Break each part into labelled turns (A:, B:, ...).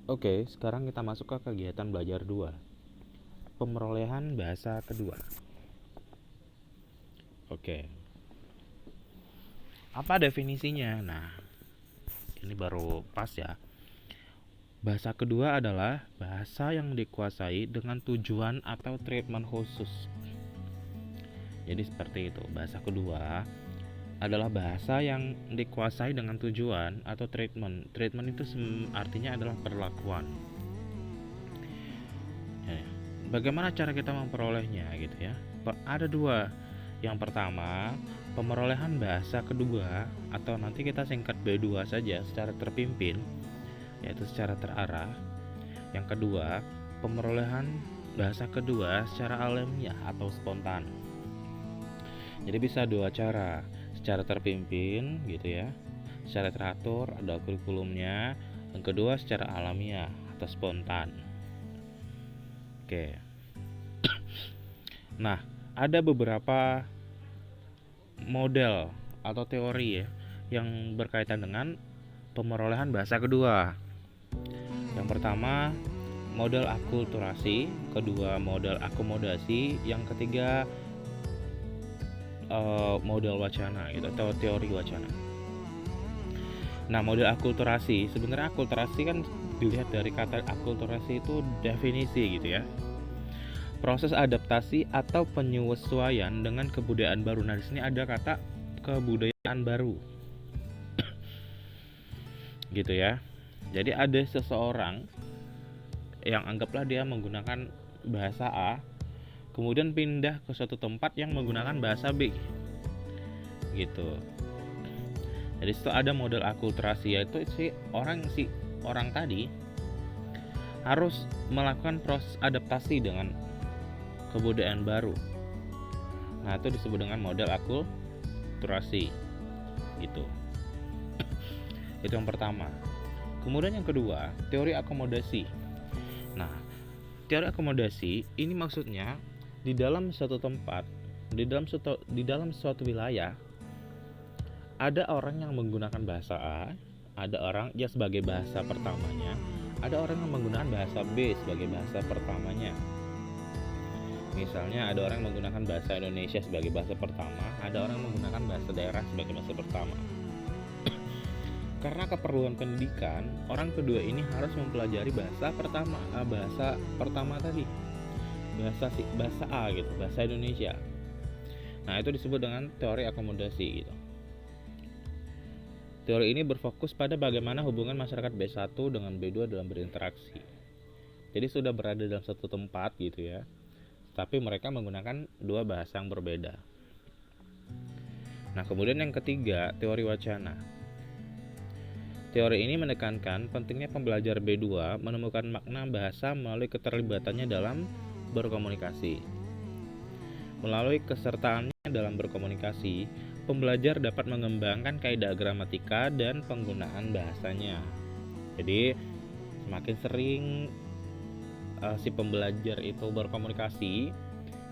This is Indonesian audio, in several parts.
A: Oke, sekarang kita masuk ke kegiatan belajar 2. Pemerolehan bahasa kedua. Oke, apa definisinya? Nah, ini baru pas ya. Bahasa kedua adalah bahasa yang dikuasai dengan tujuan atau treatment khusus. Jadi seperti itu. Bahasa kedua adalah bahasa yang dikuasai dengan tujuan atau treatment. Treatment itu artinya adalah perlakuan. Ya, bagaimana cara kita memperolehnya gitu ya? Ada dua. Yang pertama, pemerolehan bahasa kedua atau nanti kita singkat B2 saja secara terpimpin, yaitu secara terarah. Yang kedua, pemerolehan bahasa kedua secara alamiah atau spontan. Jadi bisa dua cara, secara terpimpin gitu ya, secara teratur ada kurikulumnya. Yang kedua secara alamiah atau spontan. Oke. Nah, ada beberapa model atau teori ya yang berkaitan dengan pemerolehan bahasa kedua. Yang pertama, model akulturasi, kedua model akomodasi, yang ketiga model wacana gitu atau teori wacana. Nah, model akulturasi, sebenarnya akulturasi kan dilihat dari kata akulturasi itu definisi gitu ya. Proses adaptasi atau penyesuaian dengan kebudayaan baru. Nah, di sini ada kata kebudayaan baru. Gitu ya. Jadi ada seseorang yang anggaplah dia menggunakan bahasa A, kemudian pindah ke suatu tempat yang menggunakan bahasa B. Gitu. Jadi itu ada model akulturasi, yaitu si orang tadi harus melakukan proses adaptasi dengan kebudayaan baru. Nah, itu disebut dengan model akulturasi. Gitu. Itu yang pertama. Kemudian yang kedua, teori akomodasi. Nah, teori akomodasi ini maksudnya di dalam suatu tempat, di dalam suatu wilayah ada orang yang menggunakan bahasa A, ada orang ya sebagai bahasa pertamanya, ada orang yang menggunakan bahasa B sebagai bahasa pertamanya. Misalnya ada orang yang menggunakan bahasa Indonesia sebagai bahasa pertama, ada orang yang menggunakan bahasa daerah sebagai bahasa pertama. Karena keperluan pendidikan, orang kedua ini harus mempelajari bahasa pertama tadi, bahasa A gitu, bahasa Indonesia. Nah, itu disebut dengan teori akomodasi gitu. Teori ini berfokus pada bagaimana hubungan masyarakat B1 dengan B2 dalam berinteraksi. Jadi sudah berada dalam satu tempat gitu ya, tapi mereka menggunakan dua bahasa yang berbeda. Nah, kemudian yang ketiga, teori wacana. Teori ini menekankan pentingnya pembelajar B2 menemukan makna bahasa melalui keterlibatannya dalam berkomunikasi. Melalui kesertaannya dalam berkomunikasi, pembelajar dapat mengembangkan kaidah gramatika dan penggunaan bahasanya. Jadi, semakin sering si pembelajar itu berkomunikasi,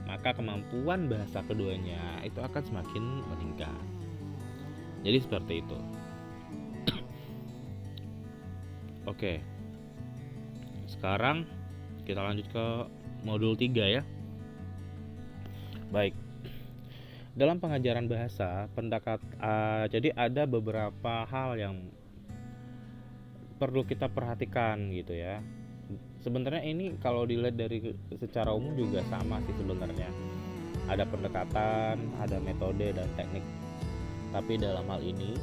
A: maka kemampuan bahasa keduanya itu akan semakin meningkat. Jadi seperti itu. Oke. Sekarang kita lanjut ke modul 3 ya. Baik. Dalam pengajaran bahasa, jadi ada beberapa hal yang perlu kita perhatikan gitu ya. Sebenarnya ini kalau dilihat dari secara umum juga sama sih sebenarnya. Ada pendekatan, ada metode dan teknik. Tapi dalam hal ini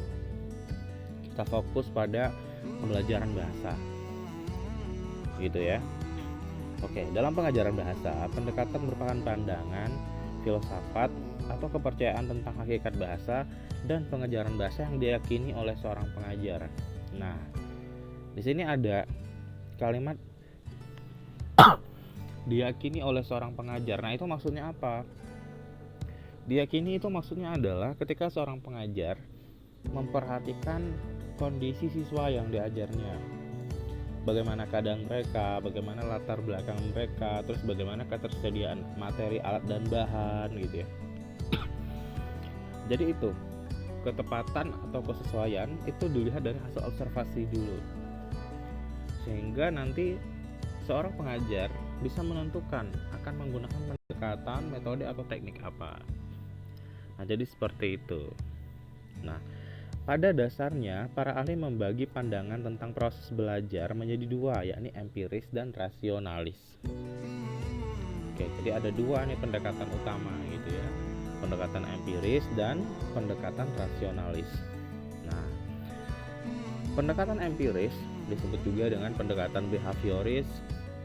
A: kita fokus pada pembelajaran bahasa. Gitu ya. Oke, dalam pengajaran bahasa, pendekatan merupakan pandangan, filsafat, atau kepercayaan tentang hakikat bahasa dan pengajaran bahasa yang diyakini oleh seorang pengajar. Nah, di sini ada kalimat diyakini oleh seorang pengajar. Nah, itu maksudnya apa? Diyakini itu maksudnya adalah ketika seorang pengajar memperhatikan kondisi siswa yang diajarnya. Bagaimana keadaan mereka, bagaimana latar belakang mereka, terus bagaimana ketersediaan materi, alat dan bahan gitu ya. Jadi itu, ketepatan atau kesesuaian itu dilihat dari hasil observasi dulu. sehingga nanti seorang pengajar bisa menentukan akan menggunakan pendekatan, metode atau teknik apa. Nah, jadi seperti itu. Nah, pada dasarnya para ahli membagi pandangan tentang proses belajar menjadi dua, yakni empiris dan rasionalis. Oke, jadi ada dua nih pendekatan utama gitu ya. Pendekatan empiris dan pendekatan rasionalis. Nah, pendekatan empiris disebut juga dengan pendekatan behavioris,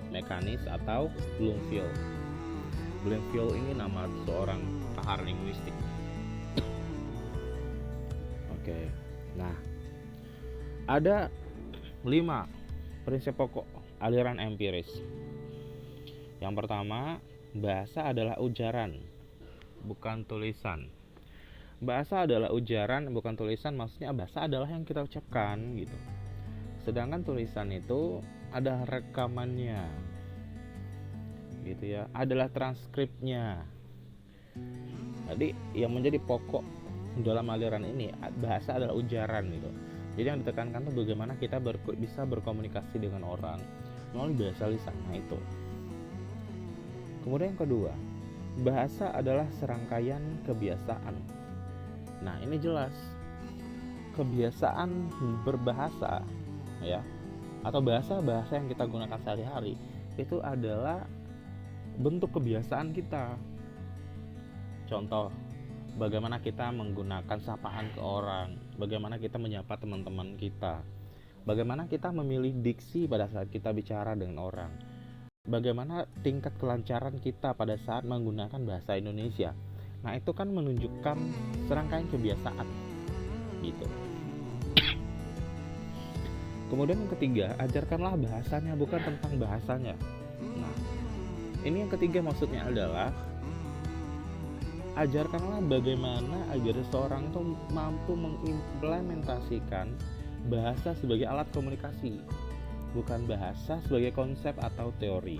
A: mekanis atau Bloomfield. Bloomfield ini nama seorang pakar linguistik. Oke. Nah, ada 5 prinsip pokok aliran empiris. Yang pertama, bahasa adalah ujaran, bukan tulisan. Bahasa adalah ujaran, bukan tulisan, maksudnya bahasa adalah yang kita ucapkan gitu. Sedangkan tulisan itu ada rekamannya, gitu ya, adalah transkripnya. Jadi yang menjadi pokok dalam aliran ini, bahasa adalah ujaran gitu. Jadi yang ditekankan tuh bagaimana kita bisa berkomunikasi dengan orang melalui bahasa lisan. Nah itu. Kemudian yang kedua, bahasa adalah serangkaian kebiasaan. Nah ini jelas, kebiasaan berbahasa ya, atau bahasa-bahasa yang kita gunakan sehari-hari itu adalah bentuk kebiasaan kita. Contoh, bagaimana kita menggunakan sapaan ke orang, bagaimana kita menyapa teman-teman kita, bagaimana kita memilih diksi pada saat kita bicara dengan orang, bagaimana tingkat kelancaran kita pada saat menggunakan bahasa Indonesia. Nah itu kan menunjukkan serangkaian kebiasaan gitu. Kemudian yang ketiga, ajarkanlah bahasanya, bukan tentang bahasanya. Nah ini yang ketiga, maksudnya adalah ajarkanlah bagaimana agar seseorang itu mampu mengimplementasikan bahasa sebagai alat komunikasi, bukan bahasa sebagai konsep atau teori.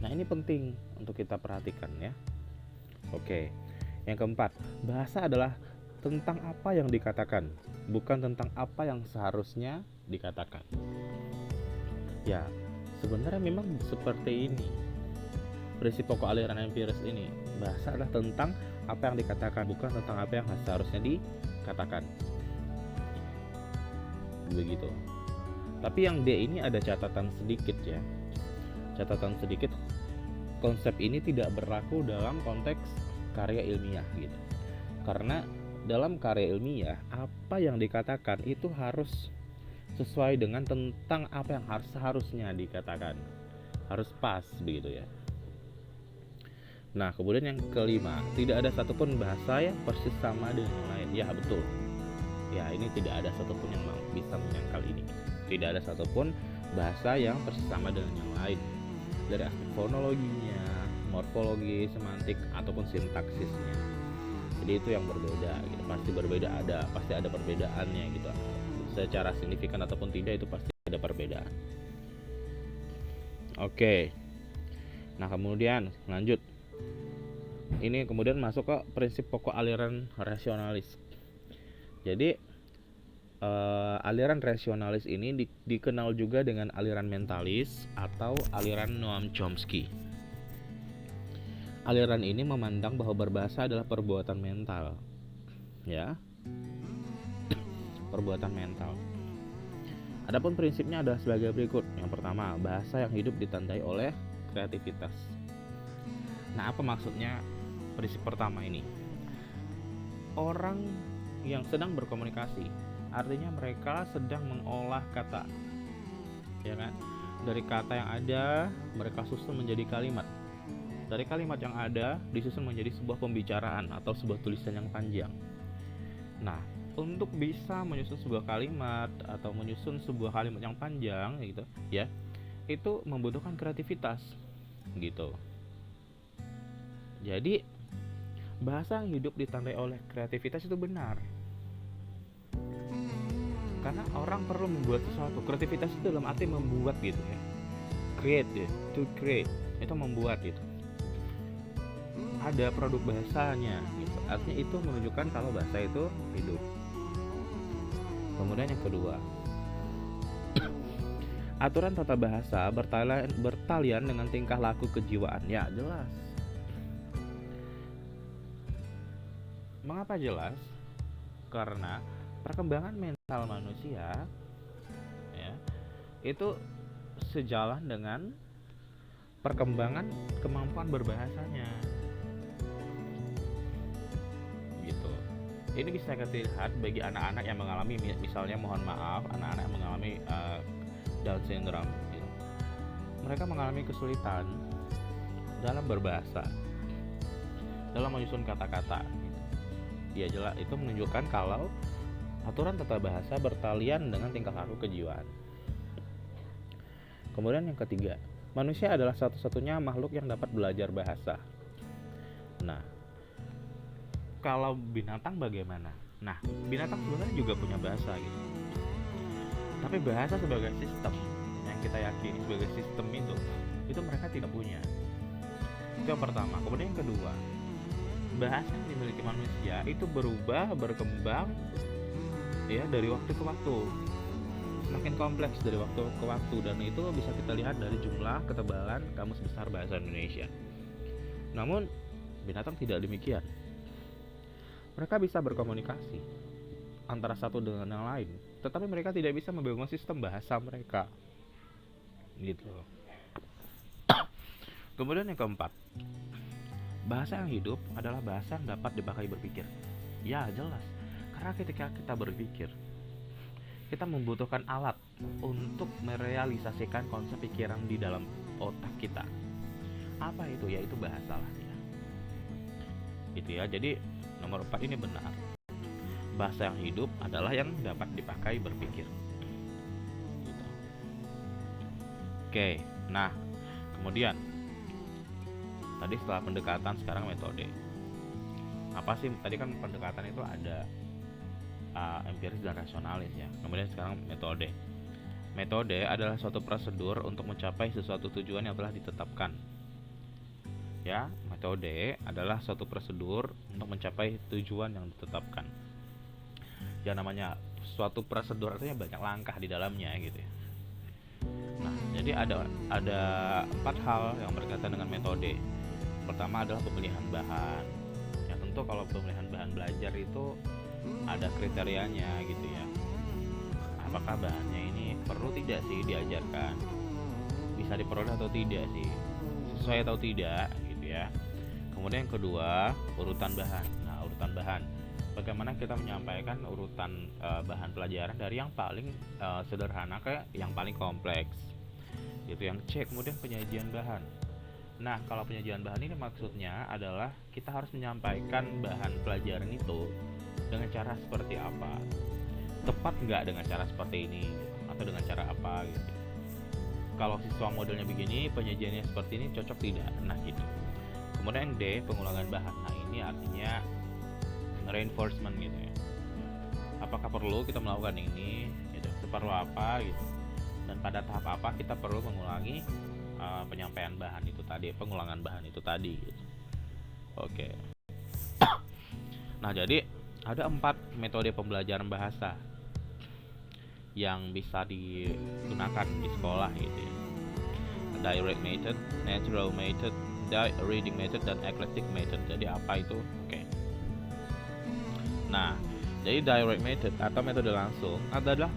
A: Nah ini penting untuk kita perhatikan ya. Oke, yang keempat, bahasa adalah tentang apa yang dikatakan, bukan tentang apa yang seharusnya dikatakan. Ya, sebenarnya memang seperti ini prinsip pokok aliran empiris ini. Bahasa adalah tentang apa yang dikatakan, bukan tentang apa yang seharusnya dikatakan. Begitu. Tapi yang D ini ada catatan sedikit ya. Catatan sedikit, konsep ini tidak berlaku dalam konteks karya ilmiah gitu. Karena dalam karya ilmiah, apa yang dikatakan itu harus sesuai dengan tentang apa yang seharusnya dikatakan. Harus pas begitu ya. Nah, kemudian yang kelima, tidak ada satupun bahasa yang persis sama dengan yang lain. Ya, betul. Ya, ini tidak ada satupun yang bisa menyangkal ini. Tidak ada satupun bahasa yang persis sama dengan yang lain. Dari aspek fonologinya, morfologi, semantik, ataupun sintaksisnya. Jadi itu yang berbeda gitu. Pasti berbeda, pasti ada perbedaannya gitu. Secara signifikan ataupun tidak, itu pasti ada perbedaan. Oke. Nah, kemudian lanjut. Ini kemudian masuk ke prinsip pokok aliran rasionalis. Jadi aliran rasionalis ini dikenal juga dengan aliran mentalis atau aliran Noam Chomsky. Aliran ini memandang bahwa berbahasa adalah perbuatan mental. Ya. Perbuatan mental. Adapun prinsipnya adalah sebagai berikut. Yang pertama, bahasa yang hidup ditandai oleh kreativitas. Nah, apa maksudnya prinsip pertama ini? Orang yang sedang berkomunikasi, artinya mereka sedang mengolah kata, ya kan? Dari kata yang ada, mereka susun menjadi kalimat. Dari kalimat yang ada, disusun menjadi sebuah pembicaraan atau sebuah tulisan yang panjang. Nah, untuk bisa menyusun sebuah kalimat atau menyusun sebuah kalimat yang panjang, gitu, ya, itu membutuhkan kreativitas, gitu. Jadi bahasa yang hidup ditandai oleh kreativitas itu benar. Karena orang perlu membuat sesuatu. Kreativitas itu dalam arti membuat gitu ya. Create ya, to create. Itu membuat gitu. Ada produk bahasanya gitu. Artinya itu menunjukkan kalau bahasa itu hidup. Kemudian yang kedua, Aturan tata bahasa bertalian dengan tingkah laku kejiwaan. Ya, jelas. Mengapa jelas? Karena perkembangan mental manusia ya, itu sejalan dengan perkembangan kemampuan berbahasanya. Gitu. Ini bisa kita lihat bagi anak-anak yang mengalami, misalnya mohon maaf, anak-anak yang mengalami Down syndrome, gitu. Mereka mengalami kesulitan dalam berbahasa, dalam menyusun kata-kata. Gitu. Ya jelas, itu menunjukkan kalau aturan tata bahasa bertalian dengan tingkah laku kejiwaan. Kemudian yang ketiga, manusia adalah satu-satunya makhluk yang dapat belajar bahasa. Nah, kalau binatang bagaimana? Nah, binatang sebenarnya juga punya bahasa gitu. Tapi bahasa sebagai sistem yang kita yakini sebagai sistem itu mereka tidak punya. Itu yang pertama. Kemudian yang kedua, bahasa yang dimiliki manusia itu berubah, berkembang ya dari waktu ke waktu. Semakin kompleks dari waktu ke waktu, dan itu bisa kita lihat dari jumlah ketebalan Kamus Besar Bahasa Indonesia. Namun binatang tidak demikian. Mereka bisa berkomunikasi antara satu dengan yang lain, tetapi mereka tidak bisa membangun sistem bahasa mereka. Gitu. Kemudian yang keempat, bahasa yang hidup adalah bahasa yang dapat dipakai berpikir. Ya, jelas. Karena ketika kita berpikir, kita membutuhkan alat untuk merealisasikan konsep pikiran di dalam otak kita. Apa itu? Yaitu bahasa lah ya. Gitu ya. Jadi nomor 4 ini benar. Bahasa yang hidup adalah yang dapat dipakai berpikir. Gitu. Oke, nah kemudian tadi setelah pendekatan, sekarang metode. Apa sih? Tadi kan pendekatan itu ada empiris dan rasionalis ya. Kemudian sekarang metode. Metode adalah suatu prosedur untuk mencapai sesuatu tujuan yang telah ditetapkan. Ya, metode adalah suatu prosedur untuk mencapai tujuan yang ditetapkan. Yang namanya suatu prosedur artinya banyak langkah di dalamnya gitu ya. Nah, jadi ada 4 hal yang berkaitan dengan metode. Pertama adalah pemilihan bahan. Ya tentu kalau pemilihan bahan belajar itu ada kriterianya gitu ya. Apakah bahannya ini perlu tidak sih diajarkan? Bisa diperoleh atau tidak sih? Sesuai atau tidak gitu ya. Kemudian yang kedua, urutan bahan. Nah, urutan bahan. Bagaimana kita menyampaikan urutan bahan pelajaran dari yang paling sederhana ke yang paling kompleks. Itu yang C. Kemudian penyajian bahan. Nah, kalau penyajian bahan ini maksudnya adalah kita harus menyampaikan bahan pelajaran itu dengan cara seperti apa. Tepat nggak dengan cara seperti ini atau dengan cara apa gitu. Kalau siswa modelnya begini, penyajiannya seperti ini, cocok tidak? Nah gitu. Kemudian yang D, pengulangan bahan. Nah ini artinya reinforcement gitu ya. Apakah perlu kita melakukan ini? Gitu. Seperlu apa gitu. Dan pada tahap apa kita perlu mengulangi penyampaian bahan itu tadi, pengulangan bahan itu tadi gitu. Oke. Nah jadi ada 4 metode pembelajaran bahasa yang bisa digunakan di sekolah gitu ya. Direct method, natural method, reading method, dan eclectic method. Jadi apa itu? Oke. Nah, jadi direct method atau metode langsung adalah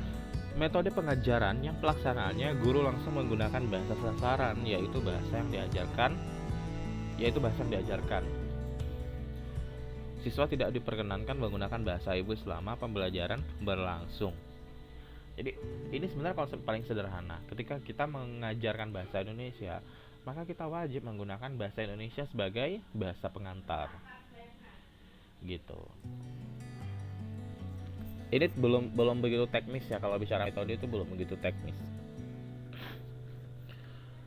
A: metode pengajaran yang pelaksanaannya guru langsung menggunakan bahasa sasaran, yaitu bahasa yang diajarkan. Siswa tidak diperkenankan menggunakan bahasa ibu selama pembelajaran berlangsung. Jadi ini sebenarnya konsep paling sederhana. Ketika kita mengajarkan bahasa Indonesia, maka kita wajib menggunakan bahasa Indonesia sebagai bahasa pengantar. Gitu. Ini belum begitu teknis ya, kalau bicara metode itu belum begitu teknis.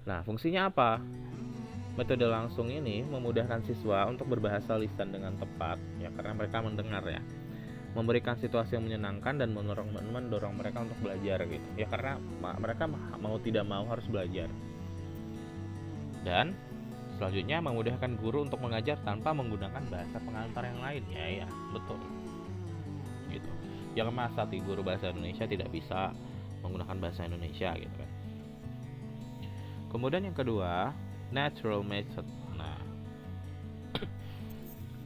A: Nah, fungsinya apa? Metode langsung ini memudahkan siswa untuk berbahasa lisan dengan tepat ya, karena mereka mendengar ya. Memberikan situasi yang menyenangkan dan mendorong mereka untuk belajar gitu. Ya karena mereka mau tidak mau harus belajar. Dan selanjutnya memudahkan guru untuk mengajar tanpa menggunakan bahasa pengantar yang lain. Ya, betul. Gitu. Jangan masa guru bahasa Indonesia tidak bisa menggunakan bahasa Indonesia gitu kan. Kemudian yang kedua, natural method.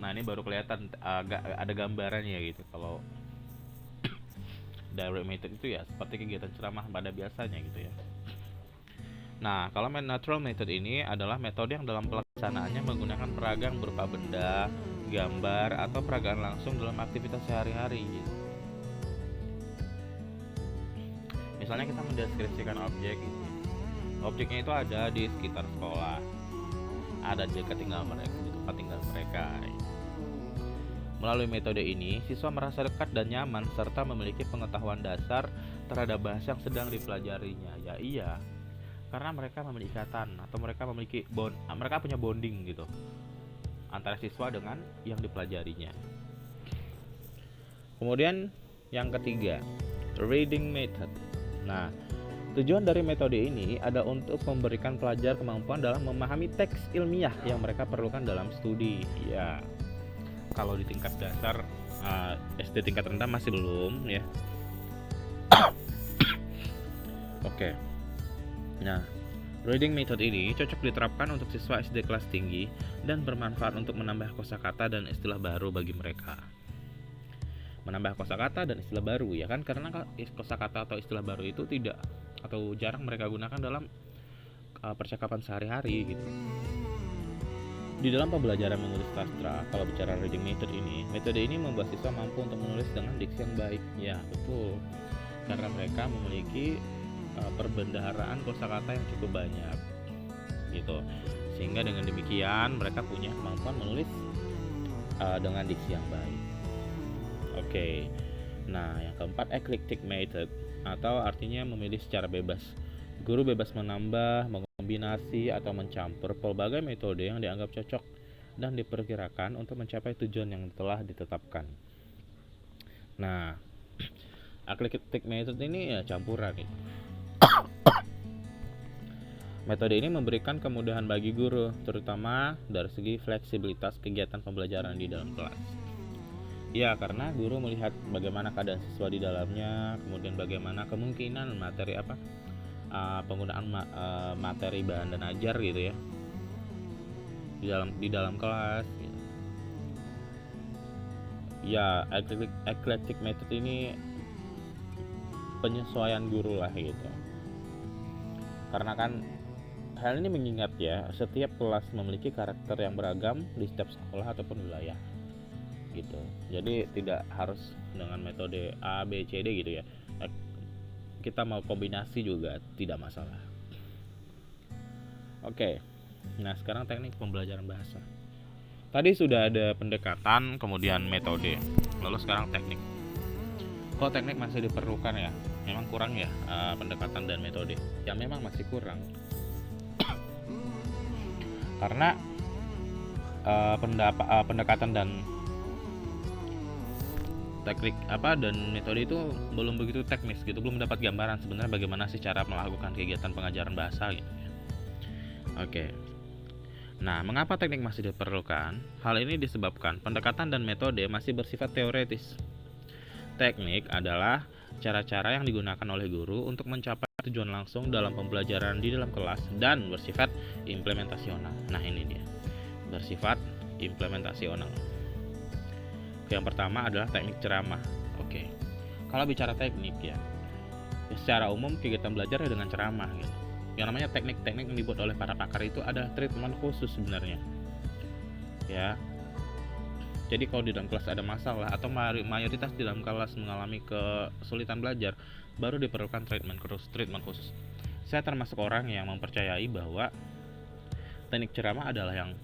A: Nah ini baru kelihatan agak ada gambarannya gitu. Kalau direct method itu ya seperti kegiatan ceramah pada biasanya gitu ya. Nah, kalau natural method ini adalah metode yang dalam pelaksanaannya menggunakan peragaan berupa benda, gambar, atau peragaan langsung dalam aktivitas sehari-hari gitu. Misalnya kita mendeskripsikan objek gitu. Objeknya itu ada di sekitar sekolah, ada di tempat tinggal mereka. Melalui metode ini, siswa merasa dekat dan nyaman serta memiliki pengetahuan dasar terhadap bahasa yang sedang dipelajarinya. Ya iya, karena mereka memiliki ikatan atau mereka punya bonding gitu antara siswa dengan yang dipelajarinya. Kemudian yang ketiga, reading method. Nah, tujuan dari metode ini adalah untuk memberikan pelajar kemampuan dalam memahami teks ilmiah yang mereka perlukan dalam studi. Ya, kalau di tingkat dasar SD tingkat rendah masih belum ya. Oke. Nah, reading method ini cocok diterapkan untuk siswa SD kelas tinggi dan bermanfaat untuk menambah kosakata dan istilah baru bagi mereka. Menambah kosakata dan istilah baru ya kan, karena kosakata atau istilah baru itu tidak atau jarang mereka gunakan dalam percakapan sehari-hari gitu. Di dalam pembelajaran menulis sastra, kalau bicara reading method ini, metode ini membuat siswa mampu untuk menulis dengan diksi yang baik. Ya, betul. Karena mereka memiliki perbendaharaan kosakata yang cukup banyak gitu, sehingga dengan demikian mereka punya kemampuan menulis dengan diksi yang baik. Oke. Nah, yang keempat, eclectic method atau artinya memilih secara bebas. Guru bebas menambah, mengombinasi atau mencampur pelbagai metode yang dianggap cocok dan diperkirakan untuk mencapai tujuan yang telah ditetapkan. Nah, eclectic method ini ya campuran gitu. Metode ini memberikan kemudahan bagi guru, terutama dari segi fleksibilitas kegiatan pembelajaran di dalam kelas. Ya, karena guru melihat bagaimana keadaan siswa di dalamnya, kemudian bagaimana kemungkinan materi penggunaan materi bahan dan ajar gitu ya di dalam kelas. Gitu. Ya, eclectic method ini penyesuaian guru lah gitu. Karena kan hal ini mengingat ya, setiap kelas memiliki karakter yang beragam di setiap sekolah ataupun wilayah gitu. Jadi tidak harus dengan metode A, B, C, D gitu ya. Kita mau kombinasi juga tidak masalah. Oke. Nah, sekarang teknik pembelajaran bahasa. Tadi sudah ada pendekatan, kemudian metode. Lalu sekarang teknik. Kok teknik masih diperlukan ya? Memang kurang ya pendekatan dan metode. Ya memang masih kurang. Karena pendekatan dan teknik dan metode itu belum begitu teknis gitu, belum mendapat gambaran sebenarnya bagaimana sih cara melakukan kegiatan pengajaran bahasa gitu. Oke. Nah, mengapa teknik masih diperlukan? Hal ini disebabkan pendekatan dan metode masih bersifat teoretis. Teknik adalah cara-cara yang digunakan oleh guru untuk mencapai tujuan langsung dalam pembelajaran di dalam kelas dan bersifat implementasional. Nah, ini dia. Bersifat implementasional. Yang pertama adalah teknik ceramah. Oke. Kalau bicara teknik ya secara umum kegiatan belajar dengan ceramah gitu. Yang namanya teknik-teknik yang dibuat oleh para pakar itu adalah treatment khusus sebenarnya. Ya. Jadi kalau di dalam kelas ada masalah atau mayoritas di dalam kelas mengalami kesulitan belajar, baru diperlukan treatment khusus. Saya termasuk orang yang mempercayai bahwa teknik ceramah adalah yang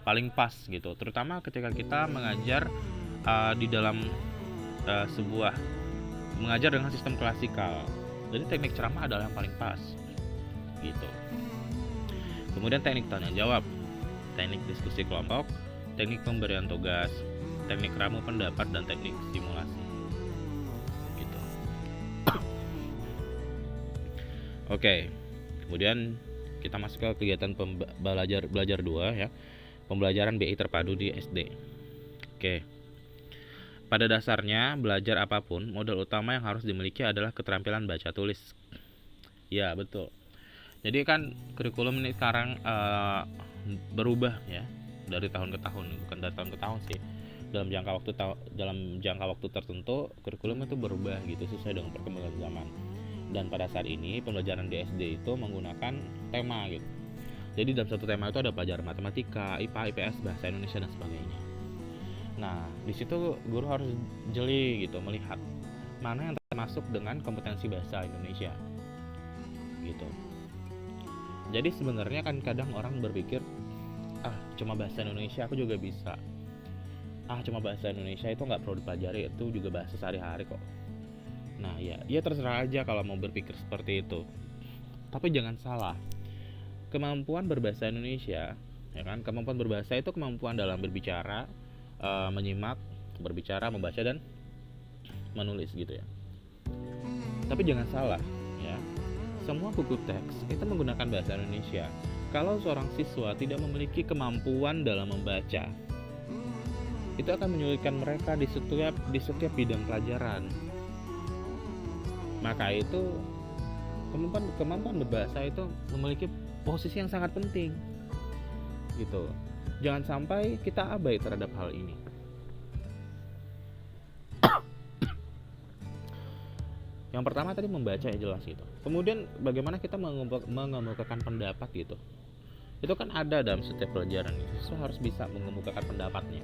A: paling pas gitu, terutama ketika kita mengajar di dalam sebuah mengajar dengan sistem klasikal. Jadi teknik ceramah adalah yang paling pas gitu. Kemudian teknik tanya jawab, teknik diskusi kelompok, teknik pemberian tugas, teknik ramu pendapat, dan teknik simulasi gitu. Oke. Kemudian kita masuk ke kegiatan belajar 2 ya. Pembelajaran BI terpadu di SD. Oke. Pada dasarnya, belajar apapun, modal utama yang harus dimiliki adalah keterampilan baca tulis. Ya, betul. Jadi kan kurikulum ini sekarang berubah ya dari tahun ke tahun, bukan dari tahun ke tahun sih. Dalam jangka waktu tertentu kurikulum itu berubah gitu sesuai dengan perkembangan zaman. Dan pada saat ini pembelajaran di SD itu menggunakan tema gitu. Jadi dalam satu tema itu ada pelajaran matematika, IPA, IPS, bahasa Indonesia dan sebagainya. Nah, di situ guru harus jeli gitu melihat mana yang termasuk dengan kompetensi bahasa Indonesia gitu. Jadi sebenarnya kan kadang orang berpikir, cuma bahasa Indonesia aku juga bisa. Cuma bahasa Indonesia itu nggak perlu dipelajari, itu juga bahasa sehari-hari kok. Nah ya terserah aja kalau mau berpikir seperti itu. Tapi jangan salah, kemampuan berbahasa Indonesia, ya kan, kemampuan berbahasa itu kemampuan dalam berbicara, menyimak, berbicara, membaca dan menulis gitu ya. Tapi jangan salah ya, semua buku teks itu menggunakan bahasa Indonesia. Kalau seorang siswa tidak memiliki kemampuan dalam membaca, itu akan menyulitkan mereka di setiap bidang pelajaran. Maka itu kemampuan berbahasa itu memiliki posisi yang sangat penting gitu. Jangan sampai kita abai terhadap hal ini. Yang pertama tadi membaca ya jelas gitu. Kemudian bagaimana kita mengemukakan pendapat gitu. Itu kan ada dalam setiap pelajaran gitu. So harus bisa mengemukakan pendapatnya.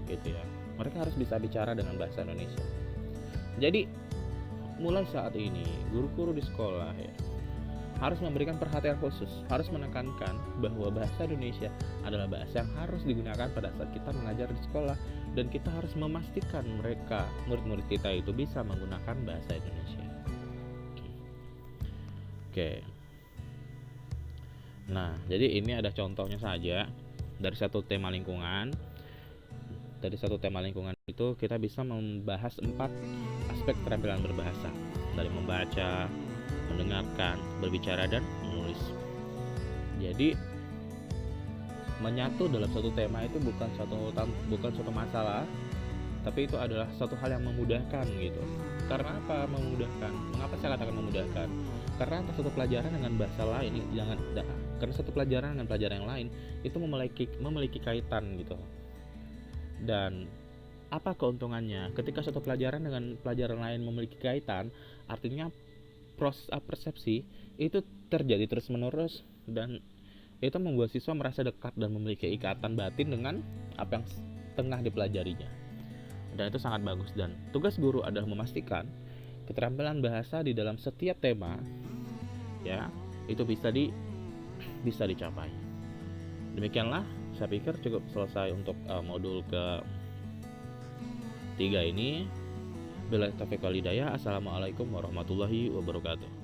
A: Gitu ya. Mereka harus bisa bicara dengan bahasa Indonesia. Jadi mulai saat ini guru-guru di sekolah ya harus memberikan perhatian khusus, harus menekankan bahwa bahasa Indonesia adalah bahasa yang harus digunakan pada saat kita mengajar di sekolah, dan kita harus memastikan murid-murid kita itu bisa menggunakan bahasa Indonesia. Oke. Nah, jadi ini ada contohnya saja dari satu tema lingkungan. Dari satu tema lingkungan itu kita bisa membahas 4 aspek keterampilan berbahasa, dari membaca, mendengarkan, berbicara dan menulis. Jadi menyatu dalam satu tema itu bukan suatu masalah, tapi itu adalah suatu hal yang memudahkan gitu. Karena apa memudahkan? Mengapa saya katakan memudahkan? Karena satu pelajaran dengan bahasa lain karena satu pelajaran dengan pelajaran yang lain itu memiliki kaitan gitu. Dan apa keuntungannya? Ketika satu pelajaran dengan pelajaran lain memiliki kaitan, artinya proses persepsi itu terjadi terus-menerus, dan itu membuat siswa merasa dekat dan memiliki ikatan batin dengan apa yang tengah dipelajarinya. Dan itu sangat bagus, dan tugas guru adalah memastikan keterampilan bahasa di dalam setiap tema ya itu bisa dicapai. Demikianlah, saya pikir cukup selesai untuk modul ke-3 ini. Billahi taufiq wal hidayah. Assalamualaikum warahmatullahi wabarakatuh.